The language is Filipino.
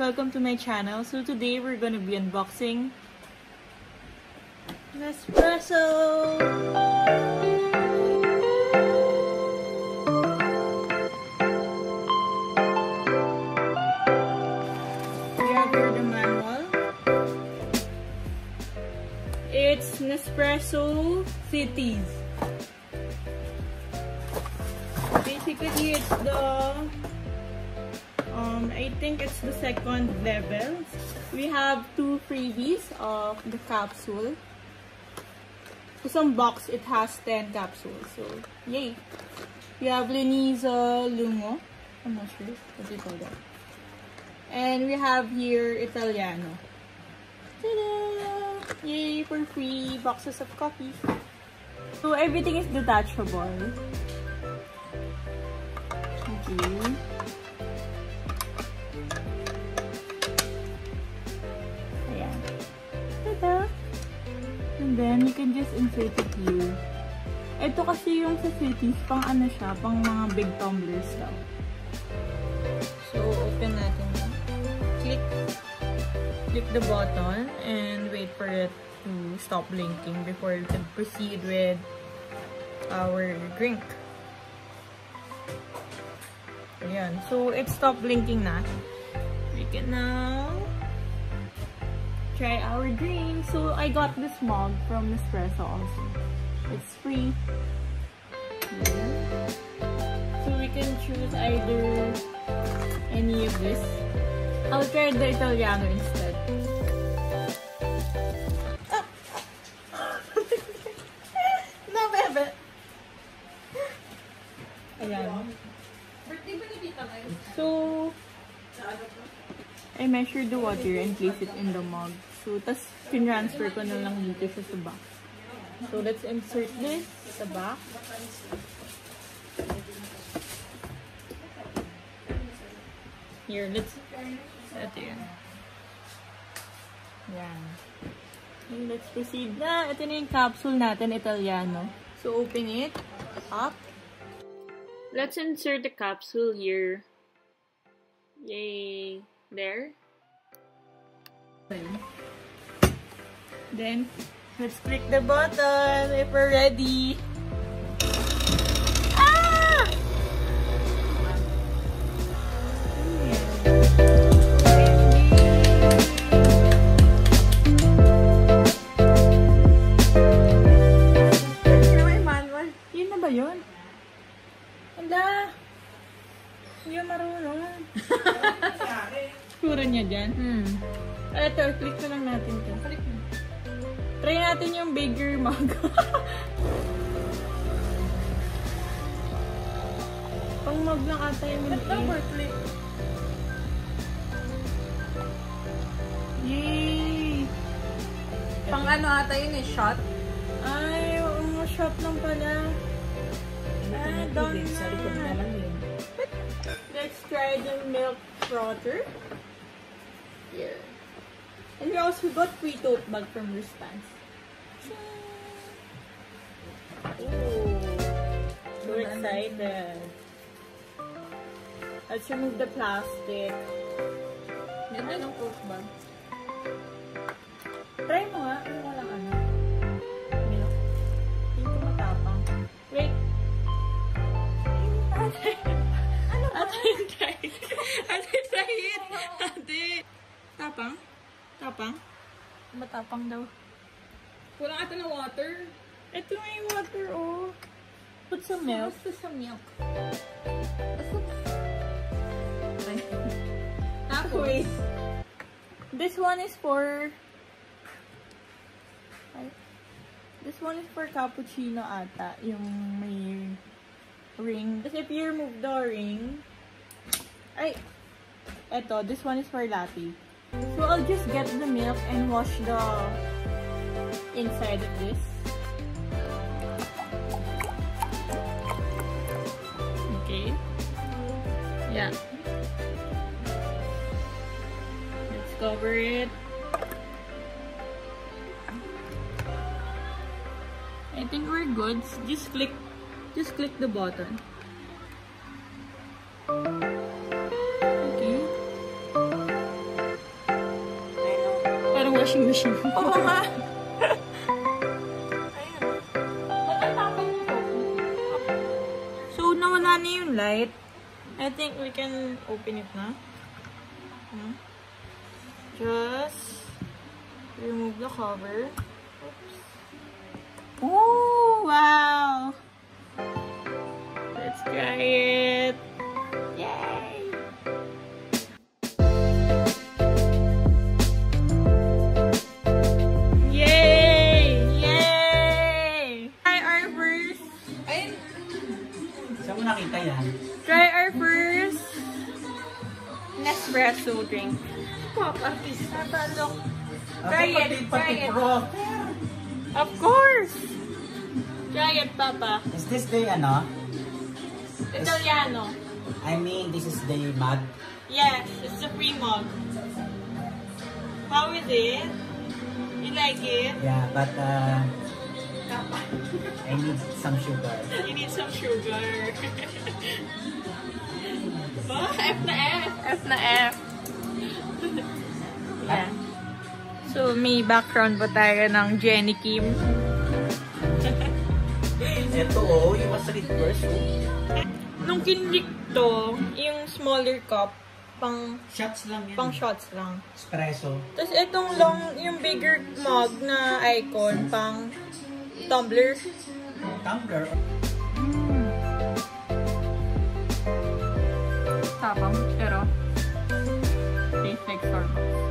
welcome to my channel. So today we're gonna be unboxing Nespresso! We have here the manual. It's Nespresso CITIZ. Basically, it's the I think it's the second level. We have 2 freebies of the capsule. So some box, it has 10 capsules. So, yay! We have Liniso Lungo. I'm not sure what you call that. And we have here Italiano. Ta-da! Yay! For free boxes of coffee. So everything is detachable. Okay. And then, you can just insert it here. Ito kasi yung sa CITIZ, pang ano siya, pang mga big tumblers daw. So, open natin. Click the button and wait for it to stop blinking before we can proceed with our drink. Ayan. So, it stopped blinking na. We can now try our drink. So I got this mug from Nespresso also. It's free. Yeah. So we can choose either any of this. I'll try the Italiano instead. No, bebe. Ayan. So I measured the water and placed it in the mug. So, tas tinransfer ko na lang dito sa box. So, let's insert this sa back. Here, let's... Ito yun. Yan. Okay, let's proceed na. Ito na yung capsule natin, Italiano. So, open it up. Let's insert the capsule here. Yay! There. Then, let's click the button if we're ready. Ah! May manual. Yun na ba yun? Hala! Hindi marunong. Sura niya dyan. Ito, click na lang natin ito. Try natin yung bigger mug. Pang mug lang ata yung click. Yay! Pang ano ata yun eh, shot? Ay, shot lang pala. Done na. Let's try the milk frother. Here. And we also got free tote bag from Response. Oh, so excited. Let's remove the plastic. Yan na ng tote bag. Try mo nga. Ano ko lang ano. Milk. Hindi ko matapang. Wait. Ano ba? Ate, try. Ate, try it. Ate. Tapang? Tapang? Matapang daw. Kulang ata ng water. Ito nga yung water, oh. Put some milk. Basta sa milk. Tapos, this one is for... This one is for cappuccino ata. Yung may ring. Kasi if you remove the ring... Ay! Eto, this one is for latte. So, I'll just get the milk and wash the inside of this. Okay. Yeah. Let's cover it. I think we're good. Just click the button. Okay. machine. Oo nga. So, nawala na yung light. I think we can open it na. Just remove the cover. Oops. Oh, wow! Let's try it. Yay! Yay! Yay! Try our first. Ayun. Saan mo nakita yan? Try our first Nespresso drink. Papa. Look. Try it. Try it. Pro. Of course. Try it, Papa. Is this the ano? Italiano. I mean, this is the mug. Yes, it's a free mug. How is it? You like it? Yeah, but I need some sugar. You need some sugar. Oh, F na F. F na F. Yeah. So, may background pa tayo ng Jenny Kim. Ito oh, yung masakit first oh. Nung kinlik to, yung smaller cup, pang Shots lang yan. pang shots lang. Espresso. Tapos itong long, yung bigger mug na icon, pang tumbler. Tumbler. Tapang, pero tastes like Starbucks.